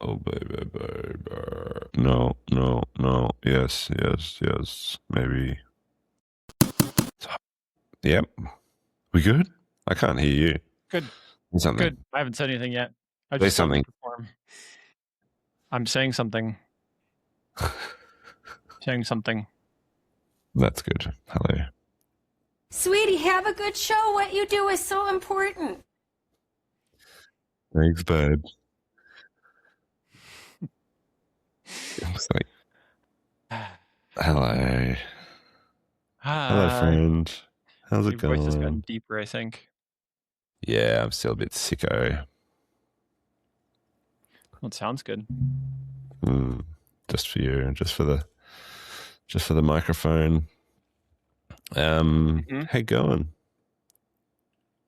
Oh, baby, baby. No, no, no. Yes, yes, yes. Maybe. Yep. We good? I can't hear you. Good. Say something. Good. I haven't said anything yet. I Say just something. self-perform. I'm saying something. Saying something. That's good. Hello. Sweetie, have a good show. What you do is so important. Thanks, babe. It's like, hello. Hello, Hi. friend. How's it Your voice has gotten going? deeper, I think. Yeah, I'm still a bit sicko. Well, it sounds good. Just for you, just for the microphone. How you going?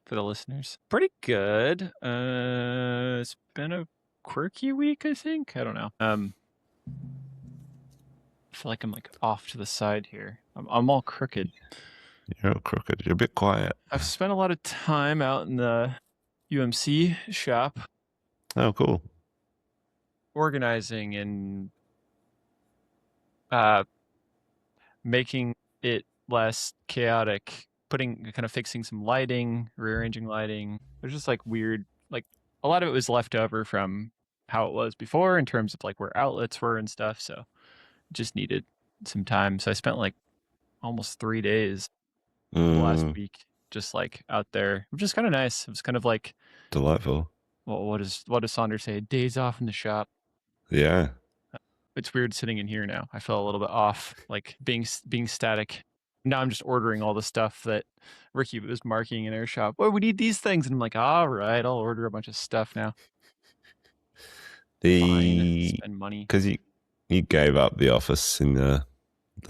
For the listeners. Pretty good. It's been a quirky week, I think. I don't know. I feel like I'm like off to the side here. I'm all crooked. You're all crooked. You're a bit quiet. I've spent a lot of time out in the UMC shop Oh, cool. organizing and making it less chaotic, kind of fixing some lighting, rearranging lighting. There's just like weird, like a lot of it was left over from how it was before in terms of like where outlets were and stuff. So it just needed some time. So I spent like almost 3 days the last week just like out there, which is kind of nice. It was kind of like Delightful. well, what does Saunders say? Days off in the shop. Yeah. It's weird sitting in here now. I felt a little bit off, like being static. Now I'm just ordering all the stuff that Ricky was marking in our shop. Oh, we need these things, and I'm like, all right, I'll order a bunch of stuff now. Fine, spend money. Because you gave up the office in the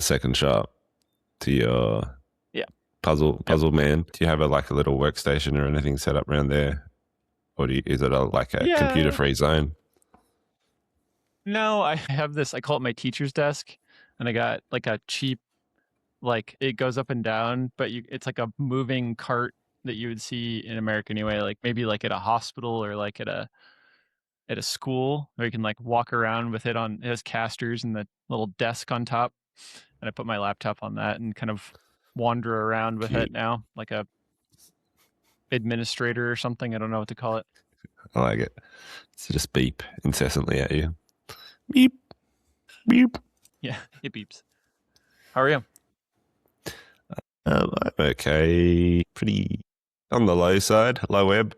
second shop to your puzzle man. Do you have a little workstation or anything set up around there, or is it a computer free zone? No, I have this. I call it my teacher's desk, and I got like a cheap, like it goes up and down, but it's like a moving cart that you would see in America anyway. Like maybe like at a hospital or like at a school where you can like walk around with it on. It has casters and the little desk on top, and I put my laptop on that and kind of wander around with it now, like a administrator or something. I don't know what to call it. I like it. It's just beep incessantly at you. Beep, beep. Yeah, it beeps. How are you? I'm okay. Pretty on the low side, low ebb.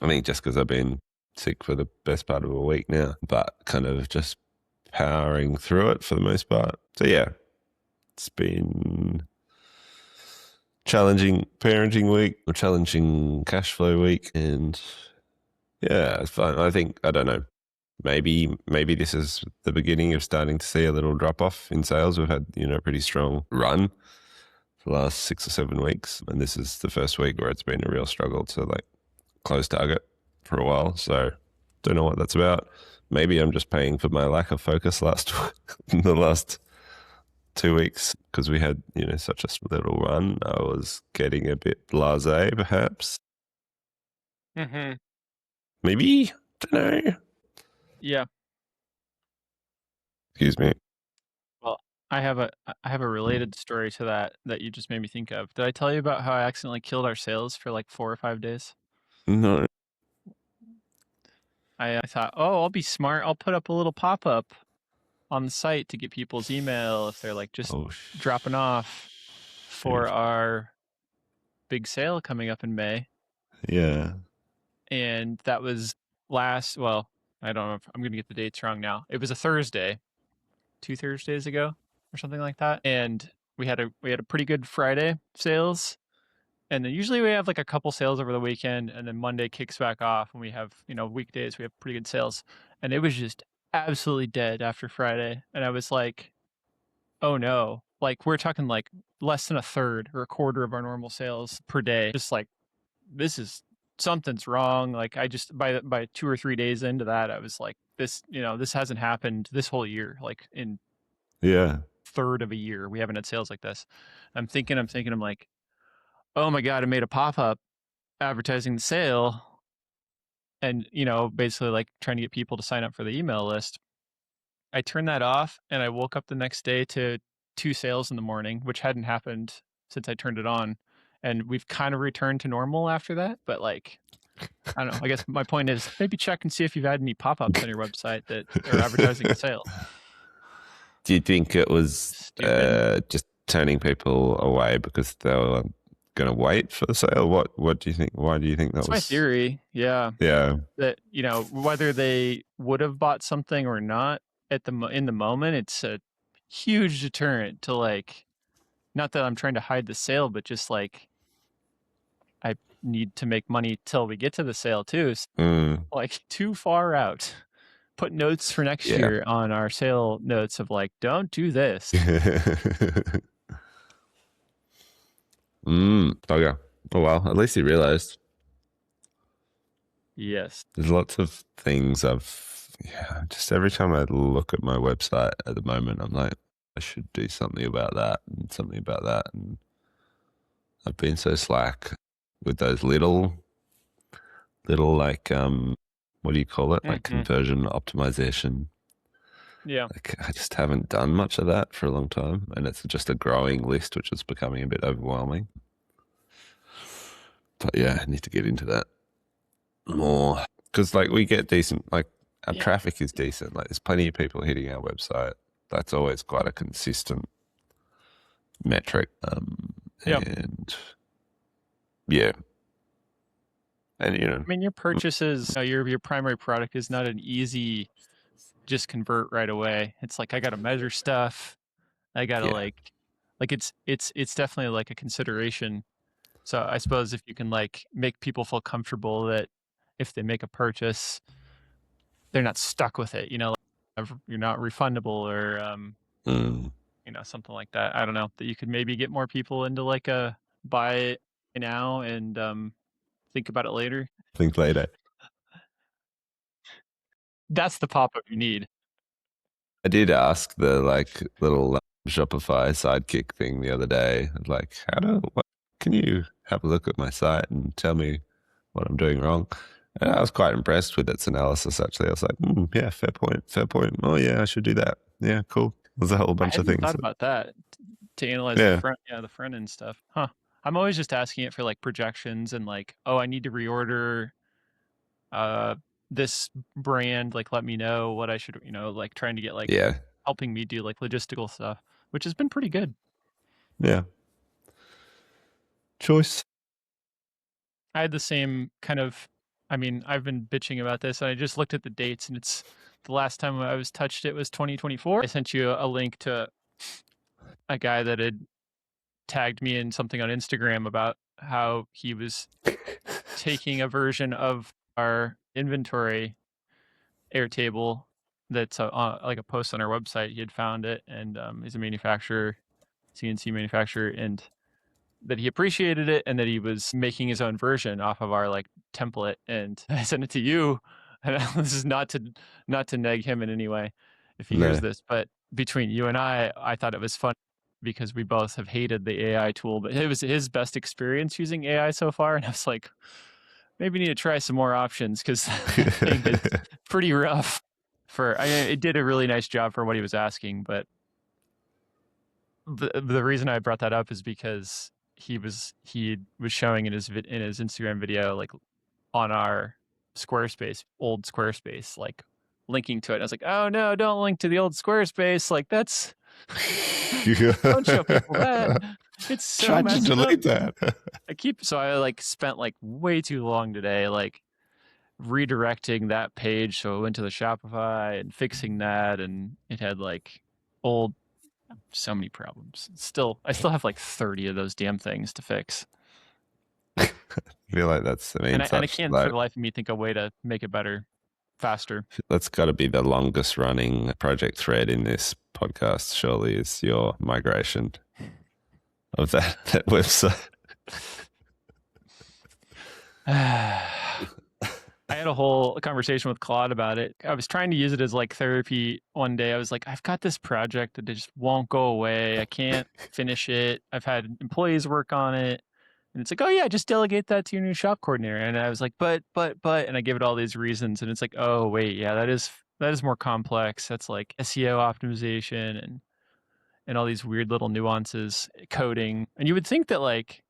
I think just because I've been sick for the best part of a week now, but kind of just powering through it for the most part. So yeah, it's been challenging parenting week, or challenging cash flow week, and yeah, it's fun. I don't know. Maybe this is the beginning of starting to see a little drop off in sales. We've had a pretty strong run for the last 6 or 7 weeks, and this is the first week where it's been a real struggle to close target for a while. So don't know what that's about. Maybe I'm just paying for my lack of focus the last 2 weeks because we had such a little run. I was getting a bit blasé, perhaps. Maybe, don't know. Yeah. Excuse me. Well, I have a related story to that you just made me think of. Did I tell you about how I accidentally killed our sales for like 4 or 5 days? No. I thought, oh, I'll be smart. I'll put up a little pop-up on the site to get people's email if they're like just dropping off for our big sale coming up in May. Yeah. And that was well, I don't know if I'm going to get the dates wrong now. It was a Thursday, 2 Thursdays ago or something like that. And we had a pretty good Friday sales. And then usually we have like a couple sales over the weekend, and then Monday kicks back off, and we have, weekdays, we have pretty good sales. And it was just absolutely dead after Friday. And I was like, oh no, like we're talking like less than a third or a quarter of our normal sales per day. Just like, something's wrong. Like I just, by 2 or 3 days into that, I was like, this hasn't happened this whole year. Like in third of a year, we haven't had sales like this. I'm thinking, I'm like, oh my God, I made a pop-up advertising the sale, and, you know, basically like trying to get people to sign up for the email list. I turned that off and I woke up the next day to 2 sales in the morning, which hadn't happened since I turned it on. And we've kind of returned to normal after that. But like, I don't know. I guess my point is maybe check and see if you've had any pop-ups on your website that are advertising a sale. Do you think it was Stupid. just turning people away because they were going to wait for the sale? What do you think? Why do you think that That's was? my theory. Yeah. Yeah. That, you know, whether they would have bought something or not in the moment, it's a huge deterrent to like, not that I'm trying to hide the sale, but just like I need to make money till we get to the sale too. So, like too far out. Put notes for next year on our sale notes of like, don't do this. Okay. Oh well, at least he realized. Yes. There's lots of things just every time I look at my website at the moment, I'm like, I should do something about that and something about that. And I've been so slack with those little like, what do you call it? Like conversion optimization. Yeah. Like, I just haven't done much of that for a long time. And it's just a growing list, which is becoming a bit overwhelming. But yeah, I need to get into that more. Because like we get decent, like our traffic is decent. Like there's plenty of people hitting our website. That's always quite a consistent metric. And yeah. And you know, I mean, your purchases, your primary product is not an easy just convert right away. It's like I got to measure stuff. I got to like it's definitely like a consideration. So I suppose if you can like make people feel comfortable that if they make a purchase, they're not stuck with it, you know, like you're not refundable or you know, something like that. I don't know, that you could maybe get more people into like a buy it now and think about it later. think later. That's the pop-up you need. I did ask the like little Shopify sidekick thing the other day. Like, can you have a look at my site and tell me what I'm doing wrong? And I was quite impressed with its analysis, actually. I was like, yeah, fair point. Oh, yeah, I should do that. Yeah, cool. There's a whole bunch of things. I hadn't thought about that to analyze the front end stuff. Huh. I'm always just asking it for like projections and like, oh, I need to reorder this brand. Like, let me know what I should, you know, like trying to get like helping me do like logistical stuff, which has been pretty good. Yeah. Choice. I had the same kind of, I mean, I've been bitching about this and I just looked at the dates and it's the last time I was touched, it was 2024. I sent you a link to a guy that had tagged me in something on Instagram about how he was taking a version of our inventory Airtable that's like a post on our website. He had found it and he's a manufacturer, CNC manufacturer, and that he appreciated it and that he was making his own version off of our like template. And I sent it to you. And this is not to neg him in any way if he hears this, but between you and I thought it was fun because we both have hated the AI tool, but it was his best experience using AI so far. And I was like, maybe need to try some more options because that thing is pretty rough. It did a really nice job for what he was asking, but the reason I brought that up is because he was showing in his Instagram video like on our old Squarespace, like linking to it. And I was like, oh no, don't link to the old Squarespace. Like that's don't show people that. It's so Try to delete that. I like spent like way too long today, like redirecting that page. So I went to the Shopify and fixing that, and it had like so many problems. I still have like 30 of those damn things to fix. I feel like that's, and I can't for the life of me think of a way to make it better, faster. That's got to be the longest running project thread in this podcast, surely, is your migration of that website. I had a whole conversation with Claude about it. I was trying to use it as like therapy one day. I was like, I've got this project that just won't go away. I can't finish it. I've had employees work on it. And it's like, oh yeah, just delegate that to your new shop coordinator. And I was like, but, and I give it all these reasons, and it's like, oh wait, yeah, that is more complex. That's like SEO optimization and all these weird little nuances, coding. And you would think that like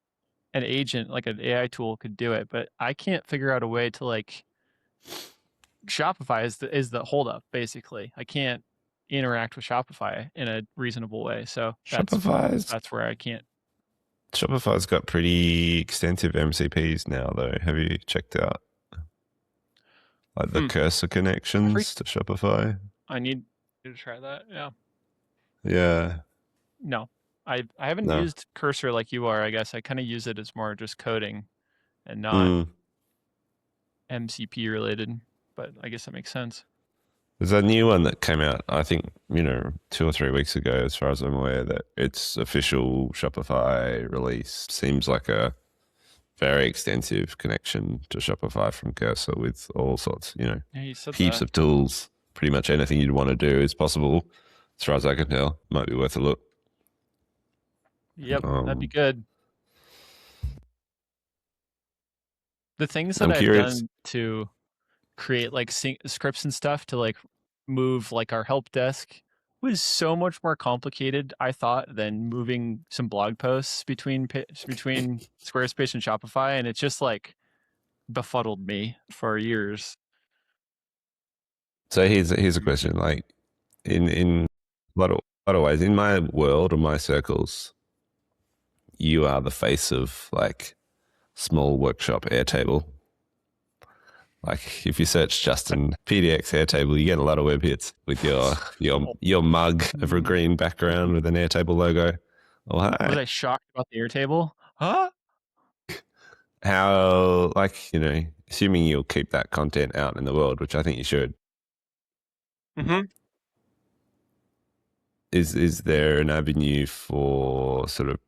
an agent, like an AI tool, could do it, but I can't figure out a way to like. Shopify is the holdup, basically. I can't interact with Shopify in a reasonable way, so that's where I can't. Shopify's got pretty extensive MCPs now, though. Have you checked out like the cursor connections to Shopify? I need to try that. Yeah. Yeah. No, I haven't used cursor like you are. I guess I kind of use it as more just coding and not MCP related. But I guess that makes sense. There's a new one that came out, I think, 2 or 3 weeks ago, as far as I'm aware, that its official Shopify release seems like a very extensive connection to Shopify from Cursor with all sorts, heaps of tools. Pretty much anything you'd want to do is possible, as far as I can tell. Might be worth a look. Yep, that'd be good. The things that I've done to create like scripts and stuff to like move like our help desk was so much more complicated, I thought, than moving some blog posts between Squarespace and Shopify, and it just like befuddled me for years. So here's a question: like in a lot of ways, in my world or my circles, you are the face of like small workshop Airtable. Like if you search Justin PDX Airtable, you get a lot of web hits with your mug over a green background with an Airtable logo. Oh, hi. Was I shocked about the Airtable? Huh? How, assuming you'll keep that content out in the world, which I think you should. Mm-hmm. Is there an avenue for sort of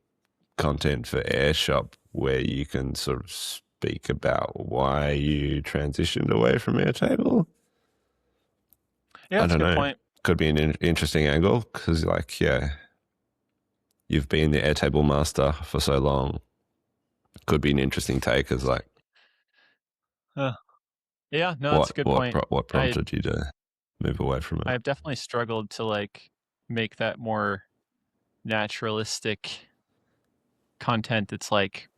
content for AirShop where you can sort of speak about why you transitioned away from Airtable? Yeah, that's a good point. Could be an interesting angle because, you've been the Airtable master for so long. Could be an interesting take as like. Yeah, no, that's a good point. What prompted you to move away from it? I've definitely struggled to like make that more naturalistic content. It's like,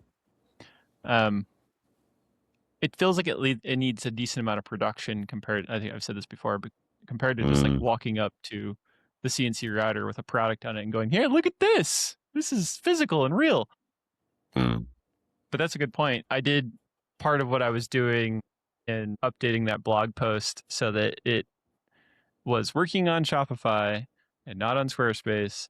it feels like it needs a decent amount of production compared. I think I've said this before, but compared to just like walking up to the CNC router with a product on it and going, "Here, look at this. This is physical and real." But that's a good point. I did part of what I was doing in updating that blog post so that it was working on Shopify and not on Squarespace,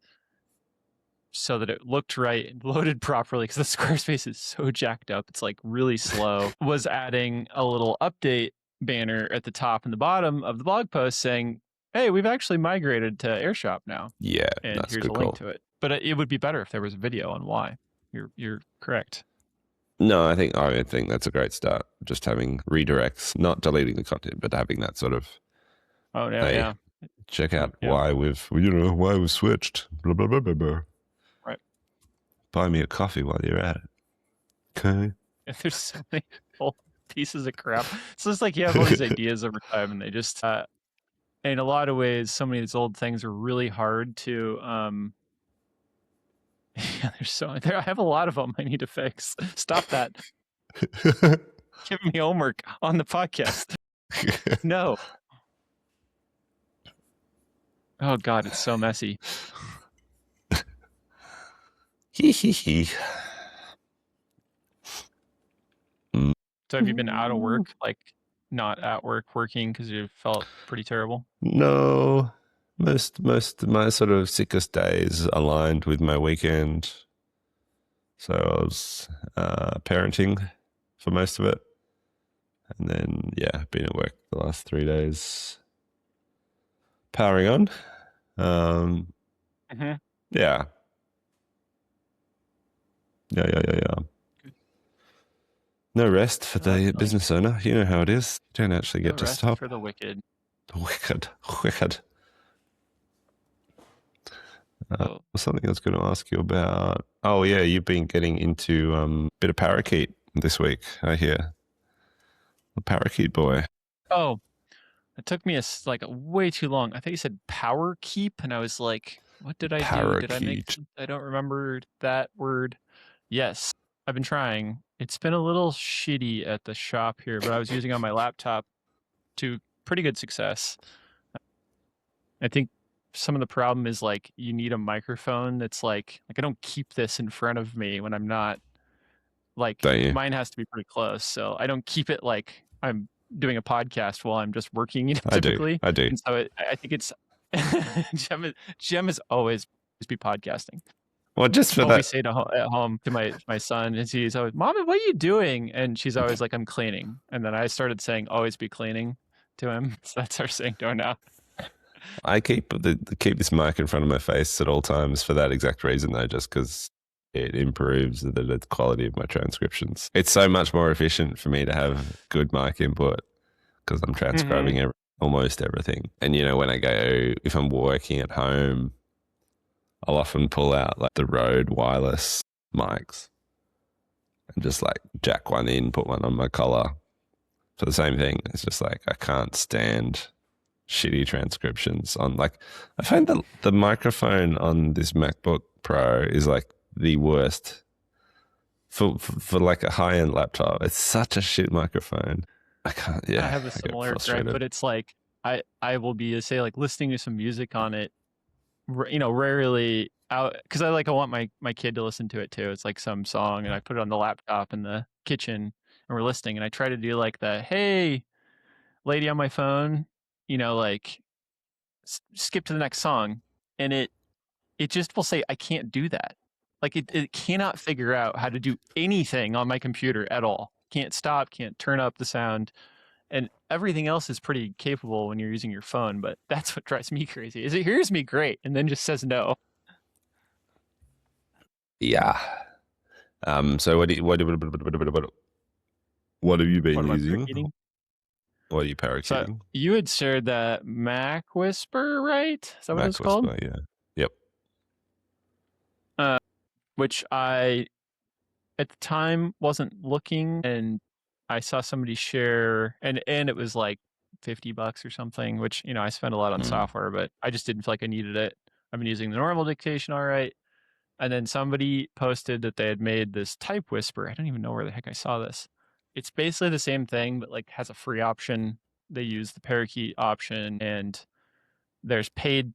so that it looked right and loaded properly, because the Squarespace is so jacked up. It's like really slow. Was adding a little update banner at the top and the bottom of the blog post saying, "Hey, we've actually migrated to AirShop now." Yeah, and here's a link to it. But it would be better if there was a video on why. You're correct. No, I think that's a great start. Just having redirects, not deleting the content, but having that sort of. Oh yeah, yeah. Check out why we've switched. Blah blah blah blah blah. Right. Buy me a coffee while you're at it. Okay. There's so many old pieces of crap. So it's like you have all these ideas over time, and they just, in a lot of ways, so many of these old things are really hard to. Yeah, I have a lot of them I need to fix. Stop that. Give me homework on the podcast. No. Oh God, it's so messy. So have you been out of work, like not at work working because you felt pretty terrible? No. Most of my sort of sickest days aligned with my weekend. So I was parenting for most of it. And then, been at work the last 3 days. Powering on. Yeah. No rest for the business owner. You know how it is. You don't actually get to stop. For the wicked. Wicked. So Something I was going to ask you about. Oh yeah, you've been getting into a bit of parakeet this week, I hear. The parakeet boy. oh, it took me like way too long. I think you said power keep, and I was like, what did I do? Did I make? Parakeet. I don't remember that word. Yes, I've been trying. It's been a little shitty at the shop here, but I was using on my laptop to pretty good success. I think some of the problem is like you need a microphone that's like I don't keep this in front of me when I'm not like Don't you? mine has to be pretty close. So I don't keep it like I'm doing a podcast while I'm just working, I do. typically. I do. And so I think it's Gem is always be podcasting. Well, just for I'll be that. saying at home to my son, and he's always, "Mama, what are you doing?" And she's always like, "I'm cleaning." And then I started saying, "Always be cleaning," to him. So that's our saying to him now. I keep this mic in front of my face at all times for that exact reason, though, just because it improves the quality of my transcriptions. It's so much more efficient for me to have good mic input because I'm transcribing almost everything. And when I go, if I'm working at home, I'll often pull out like the Rode wireless mics and just like jack one in, put one on my collar for the same thing. It's just like I can't stand shitty transcriptions on like I find the microphone on this MacBook Pro is like the worst for like a high-end laptop. It's such a shit microphone. I can't. Yeah, I have a similar gripe, but it's like I will be say like listening to some music on it. Rarely out because I want my kid to listen to it too. It's like some song, and I put it on the laptop in the kitchen, and we're listening. And I try to do like the hey, lady on my phone, like skip to the next song, and it just will say I can't do that. Like it cannot figure out how to do anything on my computer at all. Can't stop, can't turn up the sound, and everything else is pretty capable when you're using your phone. But that's what drives me crazy. Is it hears me great and then just says no. Yeah. So what have you been What am I using? parakeeting? What are you parakeeting? So you had shared that Mac Whisper, right? Is that what it's called? Yeah. Yep. Which I at the time wasn't looking, and I saw somebody share, and it was like $50 or something, which I spend a lot on software, but I just didn't feel like I needed it. I've been using the normal dictation all right. And then somebody posted that they had made this Type Whisper. I don't even know where the heck I saw this. It's basically the same thing, but like has a free option. They use the parakeet option, and there's paid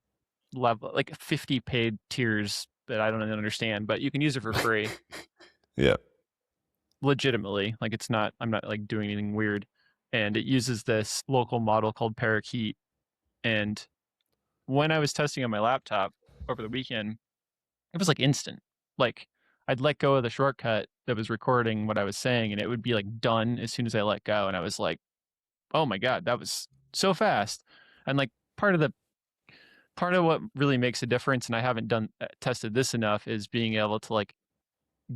level, like 50 paid tiers that I don't even understand, but you can use it for free. Yeah. Legitimately. Like I'm not like doing anything weird. And it uses this local model called Parakeet. And when I was testing on my laptop over the weekend, it was like instant. Like I'd let go of the shortcut that was recording what I was saying, and it would be like done as soon as I let go. And I was like, oh my God, that was so fast. And like part of what really makes a difference, and I haven't tested this enough, is being able to like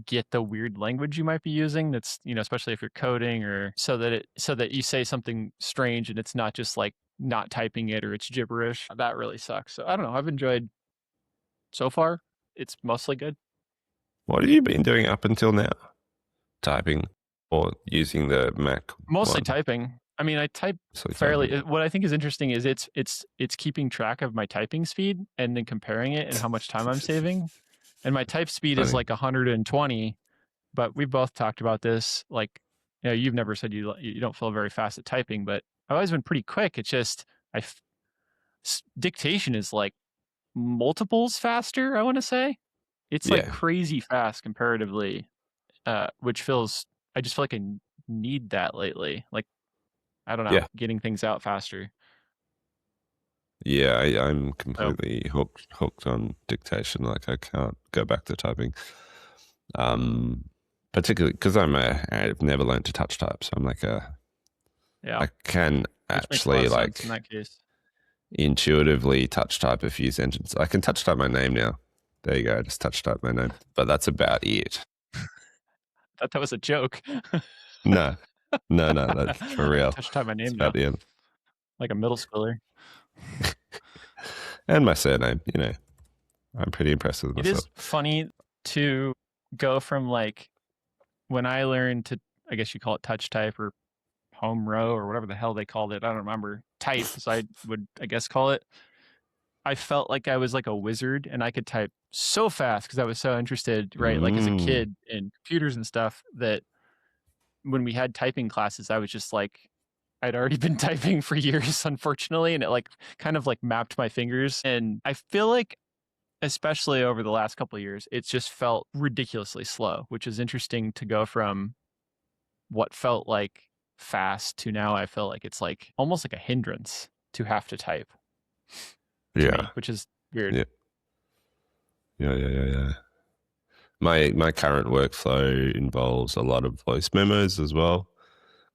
get the weird language you might be using. That's, especially if you're coding, or so that you say something strange and it's not just like not typing it or it's gibberish. That really sucks. So I don't know. I've enjoyed so far. It's mostly good. What have you been doing up until now? Typing or using the Mac? Mostly typing. I mean, I type fairly. Typing. What I think is interesting is it's keeping track of my typing speed and then comparing it and how much time I'm saving. And my type speed is like 120, but we both talked about this. Like, you've never said you don't feel very fast at typing, but I've always been pretty quick. It's just dictation is like multiples faster, I want to say. It's like crazy fast comparatively, which I just feel like I need that lately. Like, I don't know, getting things out faster. Yeah, I'm completely hooked on dictation. Like I can't go back to typing. Particularly because I've never learned to touch type, so I'm like I can actually like in that case intuitively touch type a few sentences. I can touch type my name now. There you go. I just touch type my name, but that's about it. I thought that was a joke. No, that's for real. Touch type my name now. Like a middle schooler. And my surname, I'm pretty impressed with It myself. is funny to go from like when I learned to, I guess you call it touch type or home row or whatever the hell they called it. I don't remember. Type, as I would, I guess, call it. I felt like I was like a wizard and I could type so fast because I was so interested, right? Like as a kid in computers and stuff, that when we had typing classes, I was just like, I'd already been typing for years, unfortunately, and it like kind of like mapped my fingers. And I feel like, especially over the last couple of years, it's just felt ridiculously slow, which is interesting to go from what felt like fast to now I feel like it's like almost like a hindrance to have to type to me, which is weird. Yeah. My current workflow involves a lot of voice memos as well,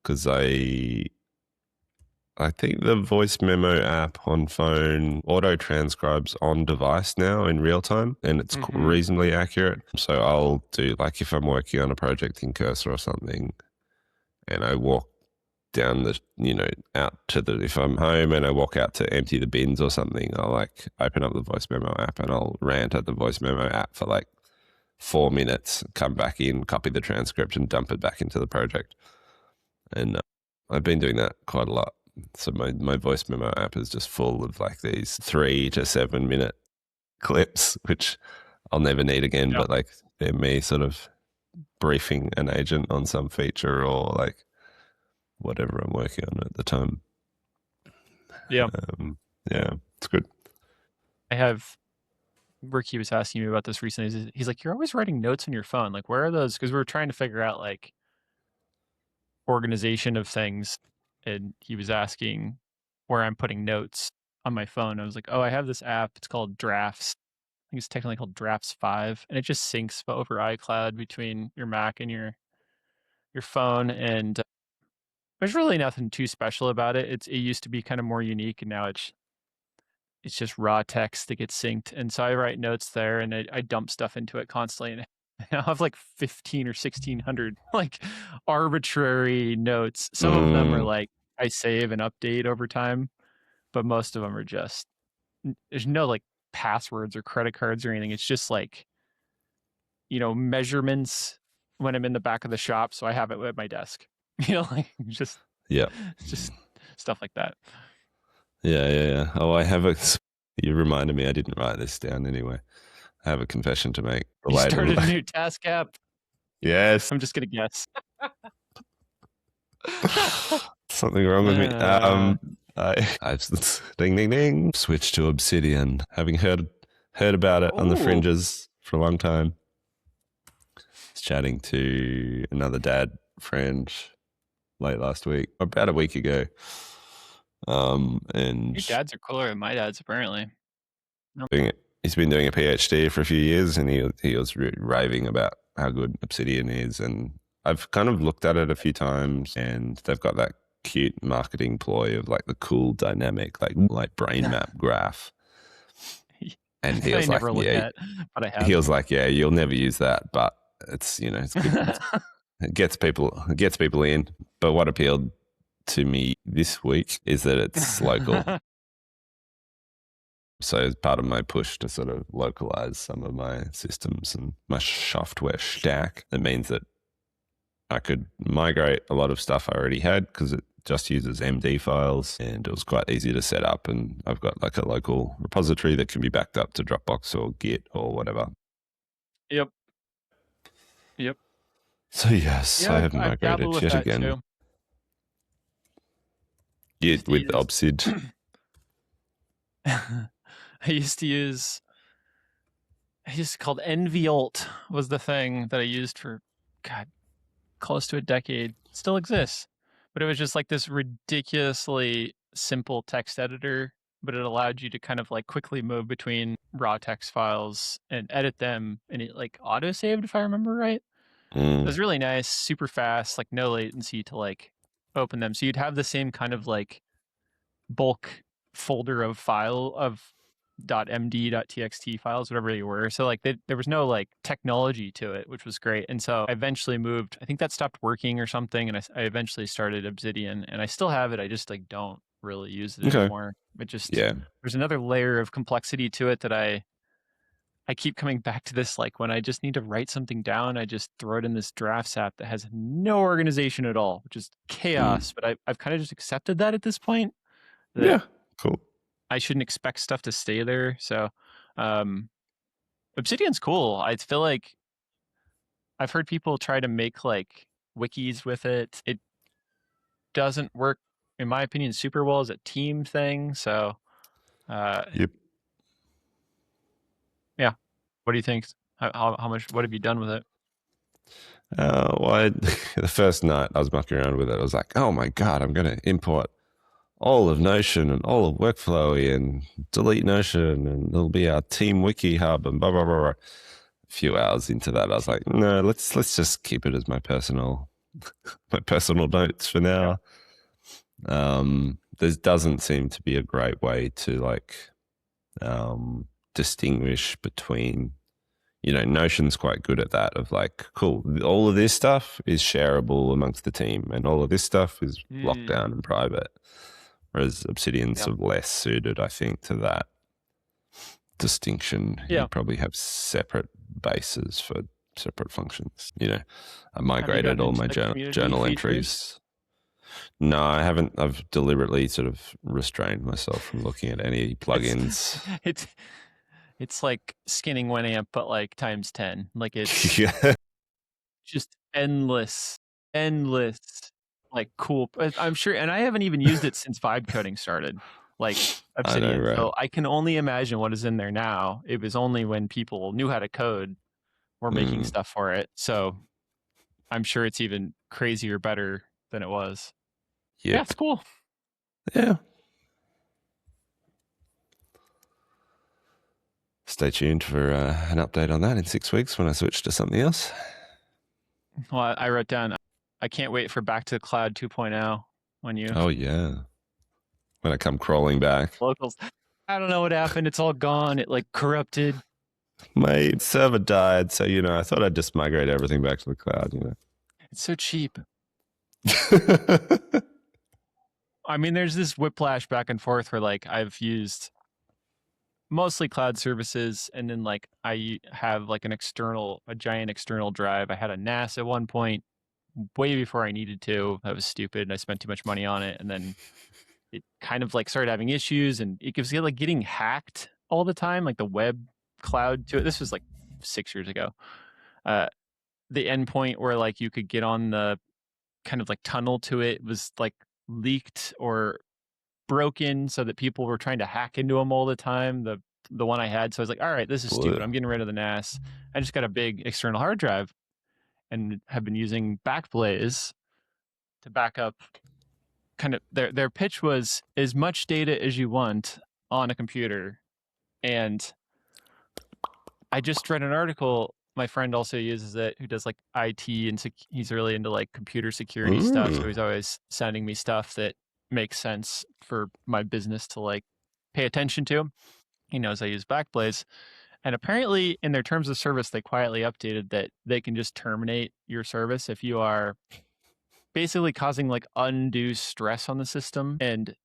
because I think the voice memo app on phone auto transcribes on device now in real time, and it's reasonably accurate. So I'll do, like, if I'm working on a project in Cursor or something, and I walk down the, out to the, if I'm home and I walk out to empty the bins or something, I'll like open up the voice memo app and I'll rant at the voice memo app for like 4 minutes, come back in, copy the transcript and dump it back into the project. And I've been doing that quite a lot. So my voice memo app is just full of like these 3 to 7 minute clips, which I'll never need again, but like they're me sort of briefing an agent on some feature or like whatever I'm working on at the time. Yeah. It's good. I have, Ricky was asking me about this recently. He's like, you're always writing notes on your phone. Like, where are those? Because we were trying to figure out like organization of things. And he was asking where I'm putting notes on my phone. I was like, oh, I have this app. It's called Drafts. I think it's technically called Drafts 5. And it just syncs over iCloud between your Mac and your phone. And there's really nothing too special about it. It used to be kind of more unique, and now it's just raw text that gets synced. And so I write notes there, and I dump stuff into it constantly. And I have like 15 or 1600 like arbitrary notes. Some of them are like I save and update over time, but most of them are just, there's no like passwords or credit cards or anything. It's just like, measurements when I'm in the back of the shop. So I have it at my desk, like just stuff like that. Yeah. Oh, you reminded me, I didn't write this down anyway. I have a confession to make. You started a new task app? Yes. I'm just going to guess. Something wrong with me. I've ding, switched to Obsidian, having heard about it on the fringes for a long time. I was chatting to another dad friend late last week, about a week ago. And your dads are cooler than my dads, apparently. He's been doing a PhD for a few years, and he was raving about how good Obsidian is. And I've kind of looked at it a few times, and they've got that cute marketing ploy of like the cool dynamic, like brain map graph. And he was like, but I have. He was like, yeah, you'll never use that, but it's it's good. It gets people in. But what appealed to me this week is that it's local. So as part of my push to sort of localize some of my systems and my software stack, it means that I could migrate a lot of stuff I already had because it just uses MD files, and it was quite easy to set up. And I've got like a local repository that can be backed up to Dropbox or Git or whatever. Yep. So yes, I have migrated yet again. Too. Git with Obsid. I used called NVOlt was the thing that I used for, close to a decade. It still exists, but it was just like this ridiculously simple text editor, but it allowed you to kind of like quickly move between raw text files and edit them, and it like auto saved, if I remember right. It was really nice, super fast, like no latency to like open them. So you'd have the same kind of like bulk folder of file of .md, .txt files, whatever they were. So like there was no like technology to it, which was great. And so I eventually moved, I think that stopped working or something. And I eventually started Obsidian, and I still have it. I just like don't really use it anymore. It just, there's another layer of complexity to it that I I keep coming back to this, like when I just need to write something down, I just throw it in this drafts app that has no organization at all, which is chaos. But I've kind of just accepted that at this point, that Yeah, cool. I shouldn't expect stuff to stay there. So Obsidian's cool. I feel like I've heard people try to make like wikis with it. It doesn't work, in my opinion, super well as a team thing. So Yep. yeah. What do you think? How much, what have you done with it? Well, the first night I was mucking around with it, I was like, oh my God, I'm going to import all of Notion and all of Workflowy and delete Notion, and it'll be our team wiki hub and blah, blah, blah, blah. A few hours into that, I was like, no, let's just keep it as my personal notes for now. There doesn't seem to be a great way to like distinguish between, Notion's quite good at that of like, cool, all of this stuff is shareable amongst the team and all of this stuff is locked down and private. Whereas Obsidian's sort of less suited, I think, to that distinction. Yeah. You probably have separate bases for separate functions. I migrated all my journal entries. No, I haven't. I've deliberately sort of restrained myself from looking at any plugins. It's like skinning Winamp, but like times 10. Like it's just endless, like cool. I'm sure, and I haven't even used it since vibe coding started. Like Obsidian, I know, right? So I can only imagine what is in there now. It was only when people knew how to code were making stuff for it. So I'm sure it's even crazier, better than it was. Yep. Yeah, it's cool. Yeah. Stay tuned for an update on that in 6 weeks when I switch to something else. Well, I wrote down, I can't wait for Back to the Cloud 2.0 when you... Oh, yeah. When I come crawling back. Locals. I don't know what happened. It's all gone. It like corrupted. My server died, so, I thought I'd just migrate everything back to the cloud, It's so cheap. I mean, there's this whiplash back and forth where like I've used mostly cloud services, and then like I have like a giant external drive. I had a NAS at one point, way before I needed to. That was stupid, and I spent too much money on it. And then it kind of like started having issues, and it was like getting hacked all the time, like the web cloud to it. This was like 6 years ago. The endpoint where like you could get on the kind of like tunnel to it was like leaked or broken, so that people were trying to hack into them all the time. The one I had, so I was like, all right, this is stupid. I'm getting rid of the NAS. I just got a big external hard drive and have been using Backblaze to back up. Kind of their pitch was as much data as you want on a computer. And I just read an article. My friend also uses it, who does like IT, and he's really into like computer security stuff. So he's always sending me stuff that makes sense for my business to like pay attention to. He knows I use Backblaze. And apparently in their terms of service, they quietly updated that they can just terminate your service if you are basically causing like undue stress on the system. And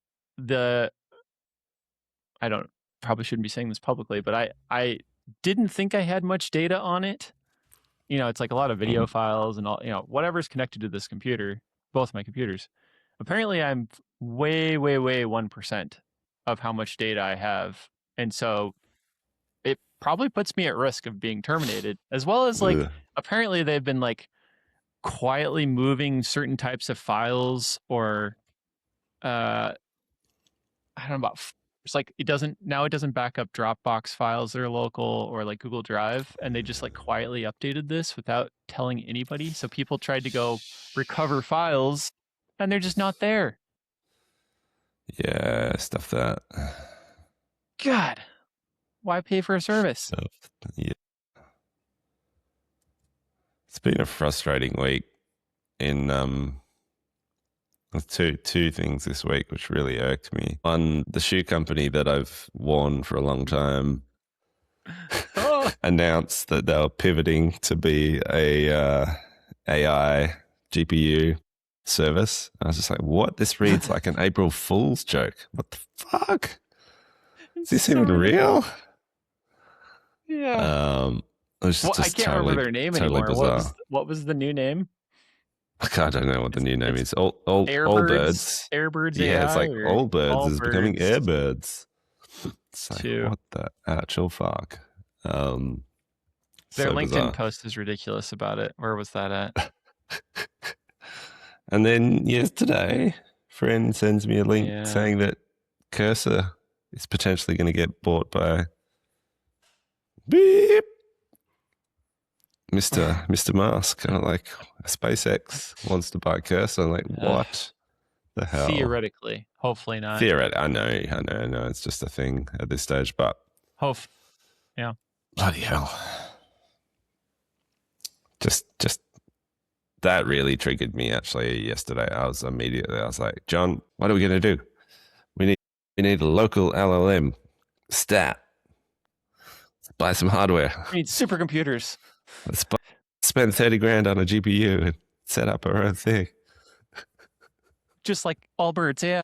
probably shouldn't be saying this publicly, but I didn't think I had much data on it. It's like a lot of video files and all, whatever's connected to this computer, both my computers. Apparently I'm way, way, way 1% of how much data I have. And so it probably puts me at risk of being terminated, as well as like, apparently they've been like quietly moving certain types of files, or I don't know about, it's like it doesn't back up Dropbox files that are local or like Google Drive, and they just like quietly updated this without telling anybody. So people tried to go recover files and they're just not there. Yeah, stuff that. God, why pay for a service? Yeah. It's been a frustrating week in two things this week which really irked me. One, the shoe company that I've worn for a long time announced that they were pivoting to be a AI GPU service. I was just like, what? This reads like an April Fool's joke. What the fuck? Is this even real? Yeah. It was Well, I just can't remember their name totally anymore. bizarre. What was the new name? I don't know what the new name It's is. All Airbirds, birds. Airbirds Yeah, it's AI like or all birds All is becoming Birds airbirds. It's like, 2. what the actual fuck? Their So LinkedIn bizarre. post is ridiculous about it. Where was that at? And then yesterday, friend sends me a link Yeah. saying that Cursor is potentially going to get bought by beep Mr. Musk. And I'm like, SpaceX wants to buy Cursor. I'm like, what the hell? Theoretically, hopefully not. I know. It's just a thing at this stage, but yeah. Bloody hell. Just that really triggered me actually yesterday. I was like, John, what are we going to do? We need a local LLM stat. Let's buy some hardware. We need supercomputers. Let's spend 30 grand on a GPU and set up our own thing. Just like All Birds, yeah.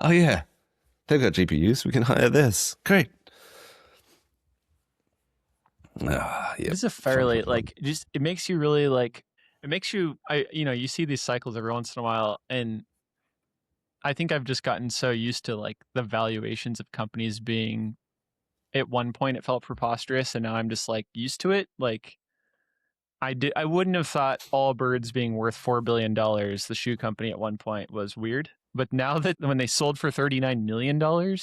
Oh yeah. They've got GPUs. We can hire this. Great. Yeah. This is a fairly it makes you really it makes you you see these cycles every once in a while, and I think I've just gotten so used to the valuations of companies being, at one point it felt preposterous, and now I'm just used to it. I wouldn't have thought Allbirds being worth $4 billion, the shoe company, at one point was weird. But now that when they sold for $39 million, the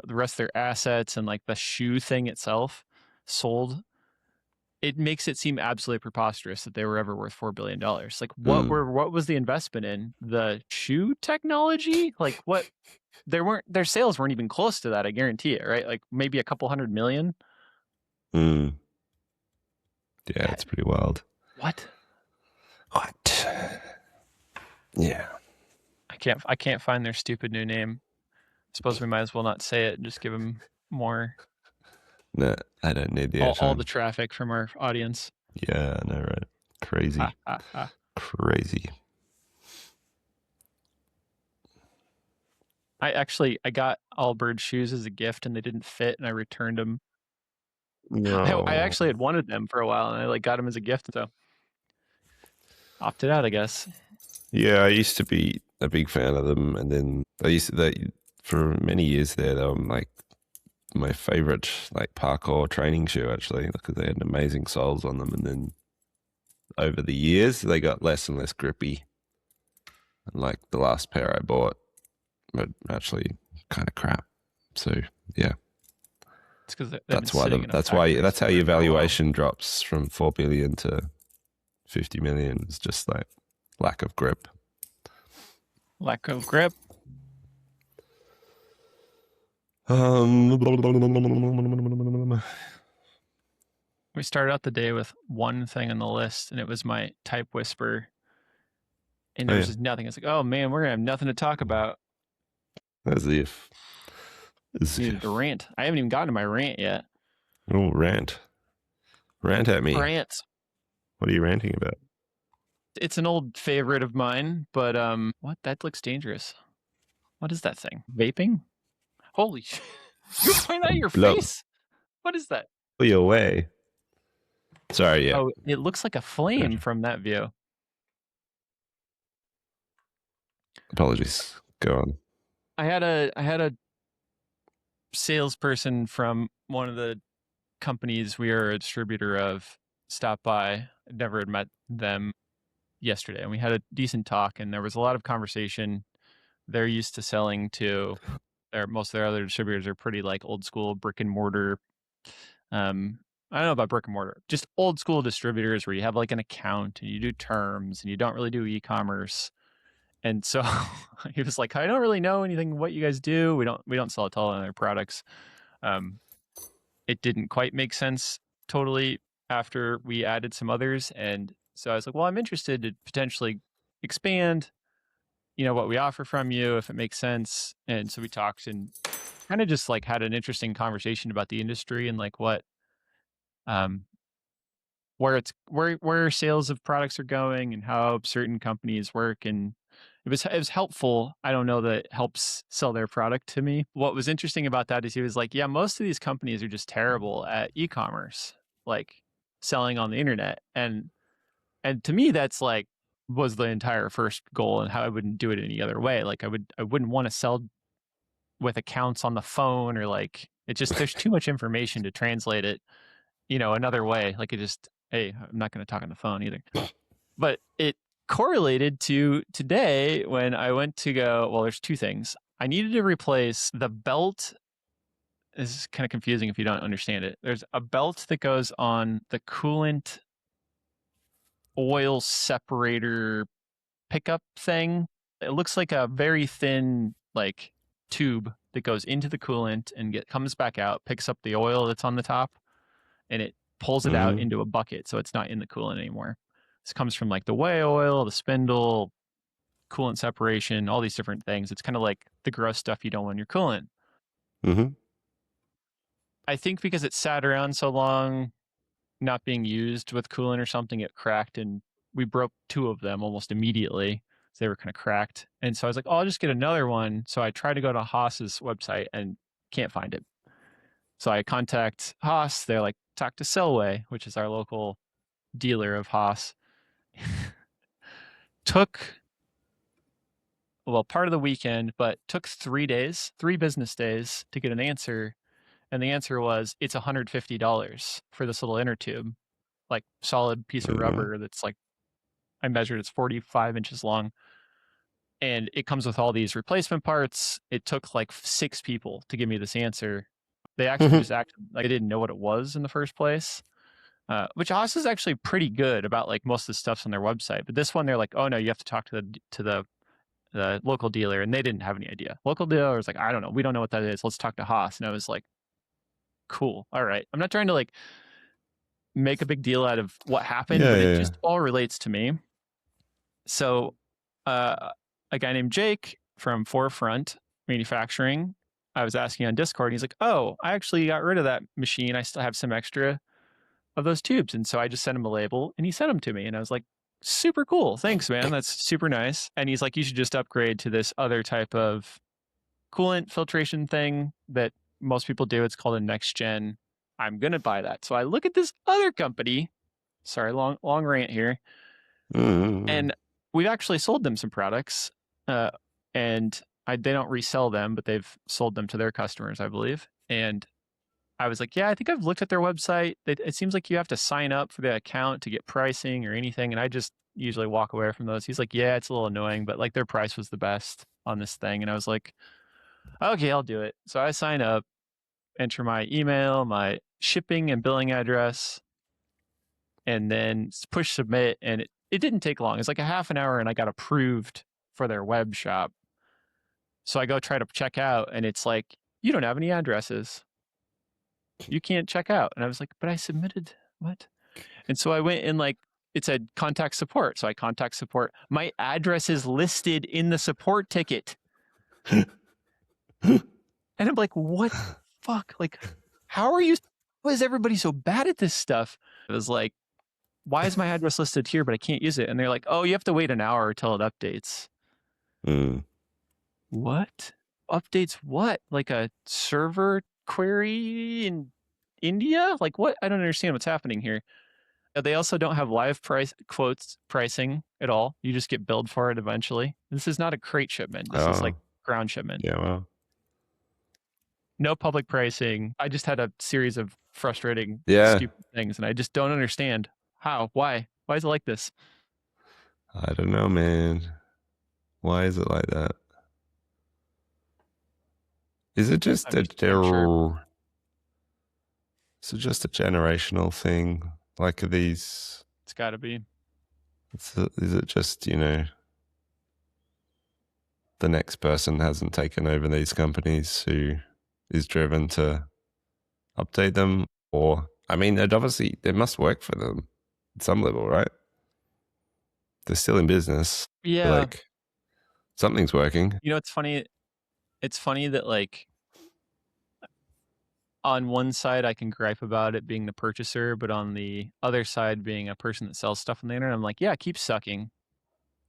rest of their assets and the shoe thing itself sold, it makes it seem absolutely preposterous that they were ever worth $4 billion. What was the investment in? The shoe technology? What? Their sales weren't even close to that, I guarantee it, right? Maybe a couple $100 million. Yeah, it's pretty wild. What? Yeah. I can't find their stupid new name. I suppose we might as well not say it and just give them more. No, I don't need the all the traffic from our audience. Yeah, I know, right? Crazy. Crazy. I got Allbirds shoes as a gift and they didn't fit and I returned them. No. I actually had wanted them for a while and I got them as a gift, so opted out, I guess. Yeah, I used to be a big fan of them, and then for many years there, they were my favorite parkour training shoe actually, because they had amazing soles on them, and then over the years they got less and less grippy. And the last pair I bought were actually kind of crap. So yeah. It's because that's how your valuation drops from 4 billion to 50 million. It's just lack of grip. Lack of grip. We started out the day with one thing on the list, and it was my type whisper. And there was just nothing. It's oh man, we're gonna have nothing to talk about. As if. Needed to rant. I haven't even gotten to my rant yet. Oh, rant. Rant at me. Rant. What are you ranting about? It's an old favorite of mine, but what? That looks dangerous. What is that thing? Vaping? Holy shit. You're pointing that at your face? What is that? Blow you away. Sorry, yeah. Oh, it looks like a flame from that view. Apologies. Go on. I had a salesperson from one of the companies we are a distributor of stop by. I'd never had met them yesterday, and we had a decent talk, and there was a lot of conversation. They're used to selling to most of their other distributors are pretty old school brick and mortar. I don't know about brick and mortar, just old school distributors where you have an account and you do terms and you don't really do e-commerce. And so he was like, I don't really know anything what you guys do. We don't sell a ton of their products. It didn't quite make sense totally after we added some others. And so I was like, well, I'm interested to potentially expand, what we offer from you, if it makes sense. And so we talked and kind of just had an interesting conversation about the industry and what, where sales of products are going and how certain companies work. And it was helpful. I don't know that it helps sell their product to me. What was interesting about that is he was like, yeah, most of these companies are just terrible at e-commerce, like selling on the internet. And to me, that's like was the entire first goal, and how I wouldn't do it any other way. Like I wouldn't want to sell with accounts on the phone, or like it just there's too much information to translate it, another way. Like it just, hey, I'm not going to talk on the phone either. But it correlated to today when I went to go, well, there's two things. I needed to replace the belt. This is kind of confusing if you don't understand it. There's a belt that goes on the coolant oil separator pickup thing. It looks like a very thin like tube that goes into the coolant and comes back out, picks up the oil that's on the top, and it pulls it out into a bucket, so it's not in the coolant anymore. This comes from like the whey oil, the spindle, coolant separation, all these different things. It's kind of like the gross stuff you don't want in your coolant. Mm-hmm. I think because it sat around so long, not being used with coolant or something, it cracked, and we broke two of them almost immediately. So they were kind of cracked. And so I was like, oh, I'll just get another one. So I tried to go to Haas's website and can't find it. So I contact Haas. They're like, talk to Selway, which is our local dealer of Haas. Took, well, part of the weekend, but took 3 days, 3 business days to get an answer. And the answer was, it's $150 for this little inner tube, like solid piece of rubber that's like, I measured, it's 45 inches long. And it comes with all these replacement parts. It took like 6 people to give me this answer. They actually just acted like they didn't know what it was in the first place. Which Haas is actually pretty good about like most of the stuff's on their website. But this one, they're like, oh no, you have to talk to the local dealer, and they didn't have any idea. Local dealer was like, I don't know, we don't know what that is. Let's talk to Haas. And I was like, cool, all right. I'm not trying to like make a big deal out of what happened, but it just all relates to me. So, a guy named Jake from Forefront Manufacturing, I was asking on Discord. He's like, oh, I actually got rid of that machine. I still have some extra of those tubes. And so I just sent him a label, and he sent them to me. And I was like, super cool. Thanks, man. That's super nice. And he's like, you should just upgrade to this other type of coolant filtration thing that most people do. It's called a next gen. I'm going to buy that. So I look at this other company. Sorry, long rant here. And we've actually sold them some products. And they don't resell them, but they've sold them to their customers, I believe. And I was like, yeah, I think I've looked at their website. It seems like you have to sign up for the account to get pricing or anything. And I just usually walk away from those. He's like, yeah, it's a little annoying, but like their price was the best on this thing. And I was like, okay, I'll do it. So I sign up, enter my email, my shipping and billing address, and then push submit. And it didn't take long. It's like a half an hour, and I got approved for their web shop. So I go try to check out, and it's like, you don't have any addresses. You can't check out. And I was like, but I submitted what? And so I went and like, it said contact support. So I contact support. My address is listed in the support ticket. And I'm like, what the fuck? Like, how is everybody so bad at this stuff? It was like, why is my address listed here, but I can't use it? And they're like, oh, you have to wait an hour until it updates. What? Updates what? Like a server query in India? Like what? I don't understand what's happening here. They also don't have live pricing at all. You just get billed for it eventually. This is not a crate shipment. This is like ground shipment. Yeah, well. No public pricing. I just had a series of frustrating, stupid things, and I just don't understand how. Why is it like this? I don't know, man. Why is it like that? Is it just Is it just a generational thing? Like these? It's got to be. Is it just, the next person hasn't taken over these companies who is driven to update them? Or, I mean, it must work for them at some level, right? They're still in business. Yeah. Like, something's working. It's funny. It's funny that like, on one side, I can gripe about it being the purchaser, but on the other side, being a person that sells stuff on the internet, I'm like, yeah, keep sucking.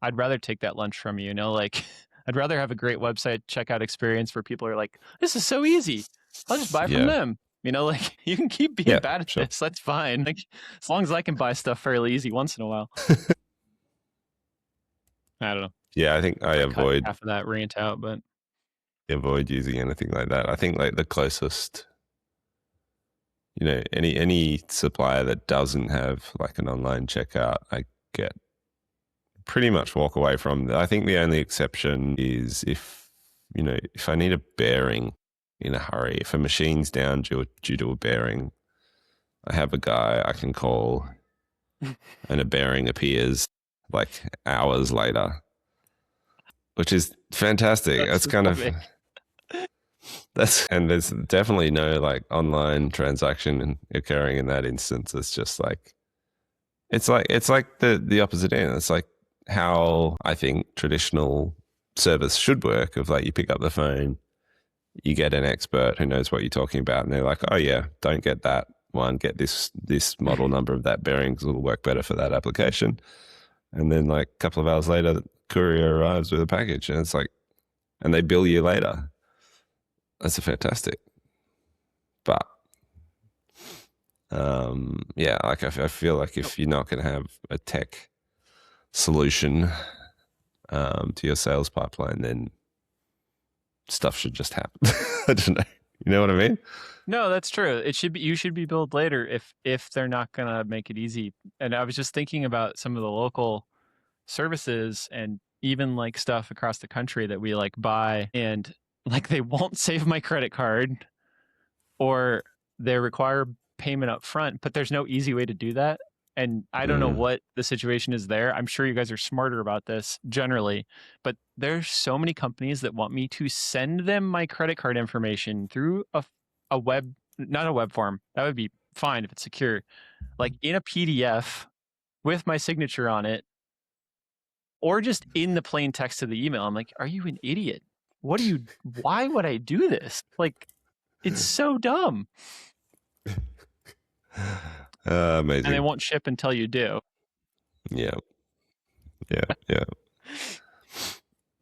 I'd rather take that lunch from you, you know, like I'd rather have a great website checkout experience where people are like, this is so easy. I'll just buy from them. You know, like you can keep being bad at this. That's fine. Like as long as I can buy stuff fairly easy once in a while. I don't know. Yeah, I think I avoid half of that rant out, but avoid using anything like that. I think like the closest, you know, any supplier that doesn't have like an online checkout, I get pretty much walk away from. I think the only exception is if, you know, if I need a bearing in a hurry, if a machine's down due to a bearing, I have a guy I can call and a bearing appears like hours later, which is fantastic. That's kind of, and there's definitely no like online transaction occurring in that instance. It's just like, it's like the opposite end. It's like how I think traditional service should work, of like you pick up the phone, you get an expert who knows what you're talking about, and they're like, oh yeah, don't get that one, get this model number of that bearing because it'll work better for that application. And then like a couple of hours later, the courier arrives with a package, and it's like, and they bill you later. That's fantastic. But yeah, like I feel like if you're not going to have a tech solution to your sales pipeline, then stuff should just happen. I don't know. You know what I mean? No, that's true. It should be, you should be billed later if they're not going to make it easy. And I was just thinking about some of the local services and even like stuff across the country that we like buy, and like they won't save my credit card, or they require payment up front, but there's no easy way to do that. And I don't know what the situation is there. I'm sure you guys are smarter about this generally, but there's so many companies that want me to send them my credit card information through a web, not a web form. That would be fine if it's secure, like in a PDF with my signature on it, or just in the plain text of the email. I'm like, are you an idiot? Why would I do this? Like, it's so dumb. Amazing. And they won't ship until you do. Yeah.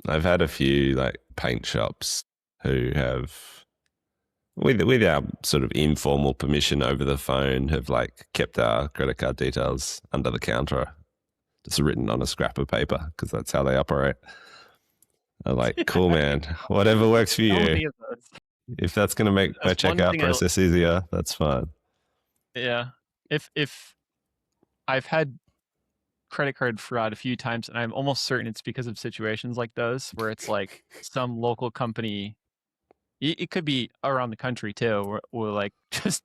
I've had a few like paint shops who have, with our sort of informal permission over the phone, have like kept our credit card details under the counter, just written on a scrap of paper, because that's how they operate. I'm like, cool, man, whatever works for you. If that's going to make my checkout process easier, that's fine. Yeah. If I've had credit card fraud a few times, and I'm almost certain it's because of situations like those where it's like some local company, it could be around the country too, where like just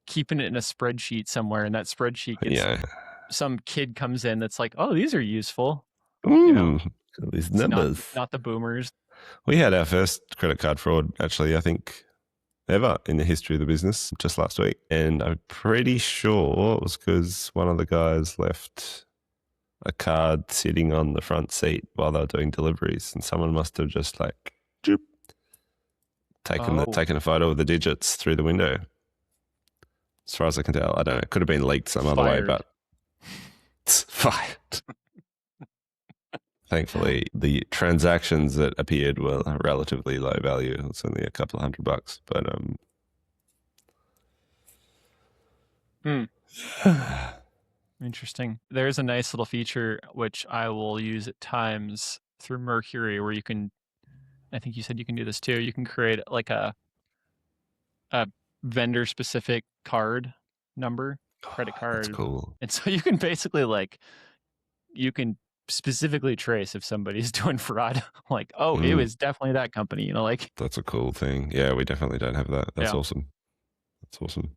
keeping it in a spreadsheet somewhere, and that spreadsheet gets, some kid comes in that's like, oh, these are useful. You know, these numbers. Not the boomers. We had our first credit card fraud, actually, I think, ever in the history of the business, just last week. And I'm pretty sure it was because one of the guys left a card sitting on the front seat while they were doing deliveries, and someone must have just like taken a photo of the digits through the window. As far as I can tell, I don't know. It could have been leaked some other way, but it's fired. Thankfully, the transactions that appeared were relatively low value. It was only a couple of $100, but Interesting. There's a nice little feature which I will use at times through Mercury, where you can, I think you said you can do this too. You can create like a vendor specific card number, credit card. That's cool. And so you can basically like, you can specifically trace if somebody's doing fraud. Like, oh, it was definitely that company, you know, like. That's a cool thing. Yeah, we definitely don't have that. That's awesome. That's awesome.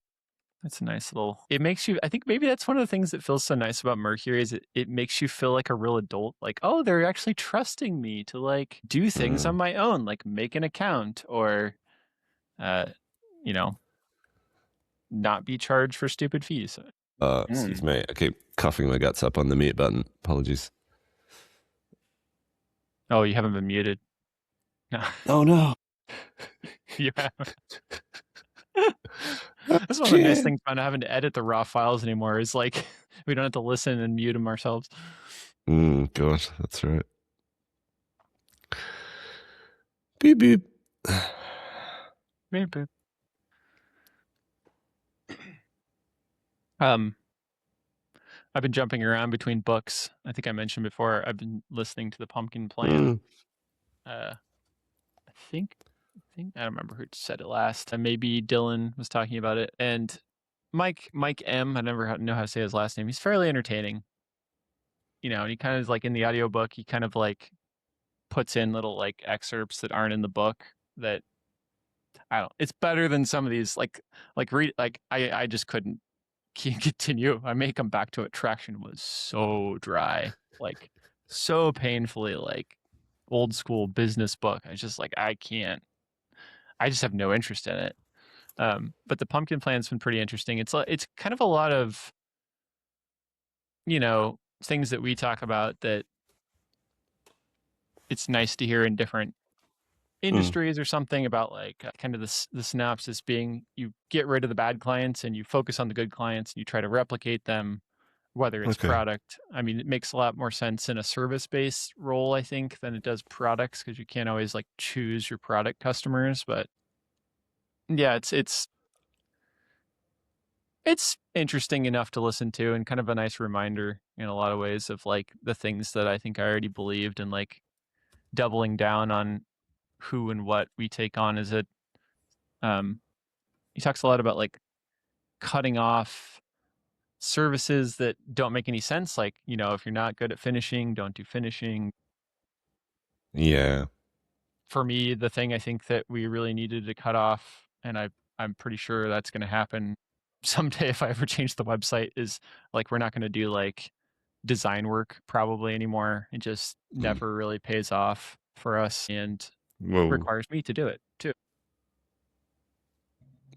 That's a nice little, it makes you, I think maybe that's one of the things that feels so nice about Mercury, is it makes you feel like a real adult. Like, oh, they're actually trusting me to like do things on my own, like make an account, or, you know, not be charged for stupid fees. Excuse me. I keep coughing my guts up on the mute button. Apologies. Oh, you haven't been muted. No. Oh no. You haven't. That's one of the nice things about not having to edit the raw files anymore, is like we don't have to listen and mute them ourselves. God, that's right. Beep beep. Beep, beep. I've been jumping around between books. I think I mentioned before, I've been listening to The Pumpkin Plan. I think I don't remember who said it last. Maybe Dylan was talking about it. And Mike M, I never know how to say his last name. He's fairly entertaining. And he kind of is like in the audiobook, he kind of like puts in little like excerpts that aren't in the book that it's better than some of these read like I just couldn't continue. I may come back to it. Traction was so dry, like so painfully like old school business book. I just like I just have no interest in it. But the Pumpkin Plan's been pretty interesting. It's kind of a lot of things that we talk about that it's nice to hear in different industries or something about like kind of the synopsis being you get rid of the bad clients and you focus on the good clients and you try to replicate them, whether it's product. I mean, it makes a lot more sense in a service-based role, I think, than it does products, because you can't always like choose your product customers. But yeah, it's interesting enough to listen to and kind of a nice reminder in a lot of ways of like the things that I think I already believed, and like doubling down on who and what we take on as a he talks a lot about like cutting off services that don't make any sense, like if you're not good at finishing, don't do finishing. Yeah. For me, the thing I think that we really needed to cut off, and I'm pretty sure that's going to happen someday if I ever change the website, is like we're not going to do like design work probably anymore. It just never really pays off for us and requires me to do it too.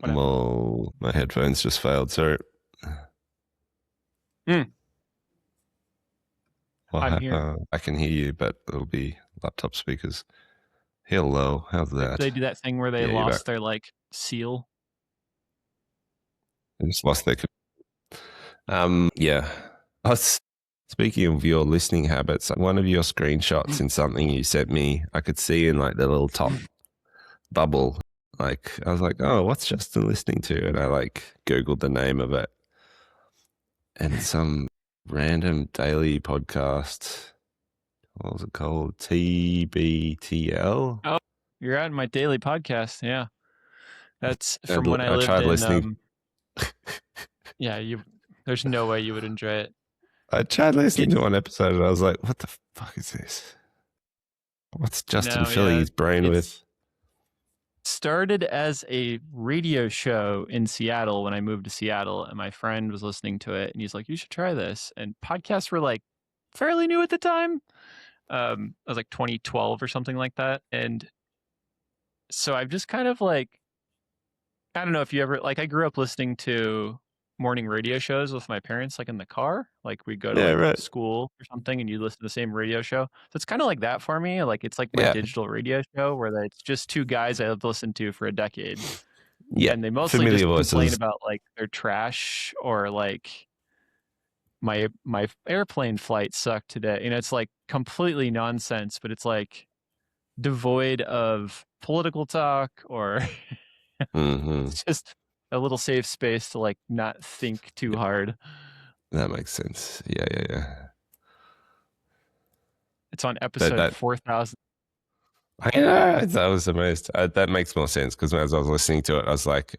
Well, my headphones just failed, so I'm here. I can hear you, but it'll be laptop speakers. Hello, how's that? They do that thing where they lost their like seal. They just lost their. Yeah. Speaking of your listening habits, one of your screenshots in something you sent me, I could see in like the little top bubble. Like I was like, oh, what's Justin listening to? And I like Googled the name of it, and it's some random daily podcast. What was it called? TBTL. Oh, you're on my daily podcast. Yeah, that's from when I lived tried in. Listening. Yeah, there's no way you would enjoy it. I tried listening to one episode and I was like, what the fuck is this? What's Justin filling his brain with? Started as a radio show in Seattle when I moved to Seattle, and my friend was listening to it and he's like, you should try this. And podcasts were like fairly new at the time. It was like 2012 or something like that. And so I've just kind of like, I don't know if you ever, like I grew up listening to morning radio shows with my parents, like in the car, like we'd go to school or something and you listen to the same radio show. So it's kind of like that for me. Like it's like my digital radio show where it's just two guys I've listened to for a decade. Yeah. And they mostly just complain about like their trash or like my airplane flight sucked today. And it's like completely nonsense, but it's like devoid of political talk or it's just a little safe space to like not think too hard. That makes sense. Yeah. It's on episode 4,000. I was amazed. That makes more sense because as I was listening to it, I was like,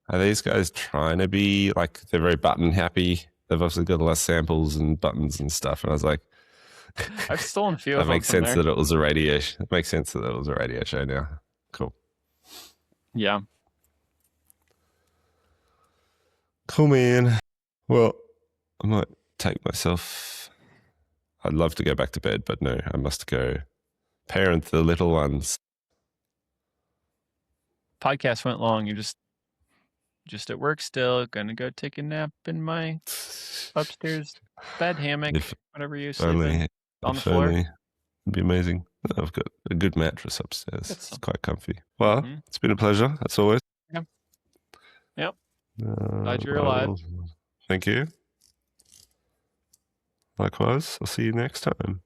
are these guys trying to be like, they're very button happy? They've obviously got a lot of samples and buttons and stuff. And I was like, I've stolen a few that of them. Makes sense that it was a radio. It makes sense that it was a radio show now. Cool. Yeah. Cool, man. Well, I might take myself. I'd love to go back to bed, but no, I must go parent the little ones. Podcast went long. You're just at work still. Gonna go take a nap in my upstairs bed hammock, whatever you sleep in, on the floor. It'd be amazing. I've got a good mattress upstairs. It's quite comfy. Well, it's been a pleasure, as always. Yep. Glad you're alive. Thank you. Likewise, I'll see you next time.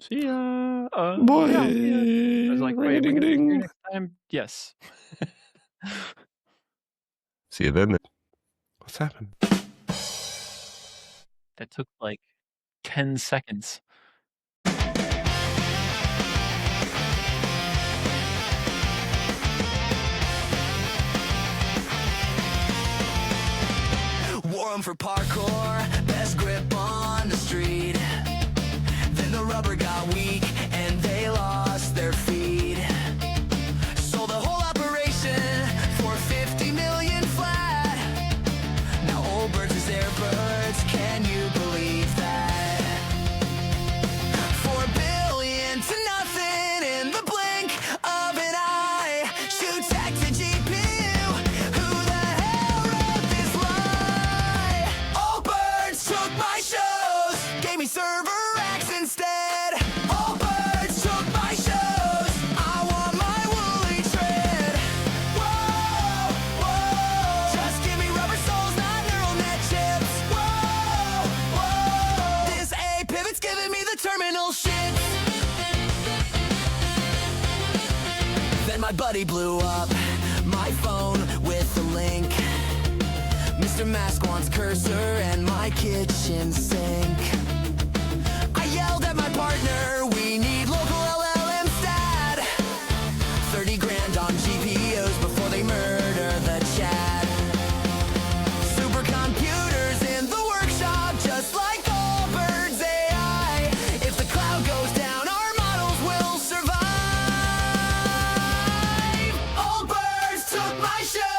See ya. Boy, Yeah, see ya. I was like, wait, are we gonna see you next time? Yes. See you then. What's happened? That took like 10 seconds. Wore 'em for parkour, best grip on the street. Then the rubber got weak and they lost their feed. Sold the whole operation for 50 million flat. Now old birds is their birds, can you believe that? 4 billion to nothing in the blink of an eye. Shoot tech to GPU, who the hell wrote this lie? Old birds took my shows, gave me server racks instead. Old birds took my shows, I want my woolly tread. Whoa, whoa, just give me rubber soles, not neural net chips. Whoa, whoa, this A pivot's giving me the terminal shit. Then my buddy blew up my phone with the link. Mr. Mask wants cursor and my kitchen sink. I yelled at my partner, we need local LLM stat. 30 grand on GPUs before they murder the chat. Supercomputers in the workshop, just like Goldberg's AI. If the cloud goes down, our models will survive. Old birds took my show.